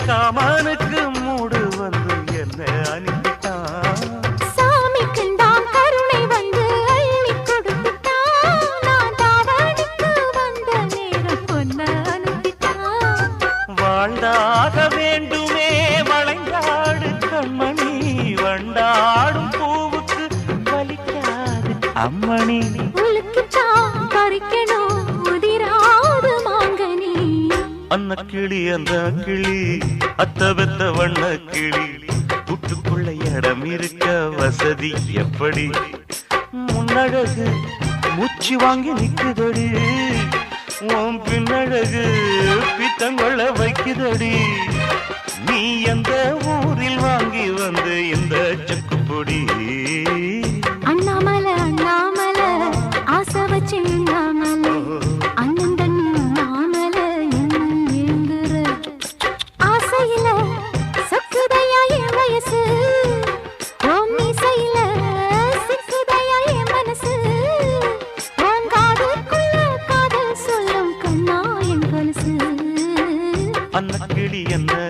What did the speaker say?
காமானுக்கு மூடு வந்து என்ன அனுப்பிட்டான். சாமிக்குந்தான் கருணை வந்து அள்ளி கொடுத்துட்டான். நான் தாவணிக்கு வந்த நேரம் பொன்ன அனுப்பிட்டான். வாழ்ந்தாக வேண்டுமே வளைந்தாடு கண்மணி, வண்டாடும் பூவுக்கு வலிக்காது அம்மணி. உலுக்கித்தான் பறிக்கணும் உதிராது மாங்கனி. அன்ன கிளி அந்த கிளி அத்த பெத்த வண்ண கிளி, கூட்டுக்குள்ள இடம் இருக்க வசதி எப்படி? முன்னழகு மூச்சு வாங்கி நிக்குதடி, உன் பின்னழகு பித்தங்கொள்ள வைக்குதடி. நீ எந்த ஊரில் வாங்கி வந்து இந்த சக்குப்பொடி? அண்ணாமலை அண்ணாமலை ஆசை வச்சு அண்ணாமலை அண்ணன் தண்ணி அண்ணாமலை எங்குற ஆசையில சொக்குதையா என் வயசு. ஓம் மீசையில சிக்குதையா என் மனசு. ஓம் காதுக்குள்ள காதல் சொல்லும் கண்ணா என் கொலுசு. அன்ன கிளி என்ன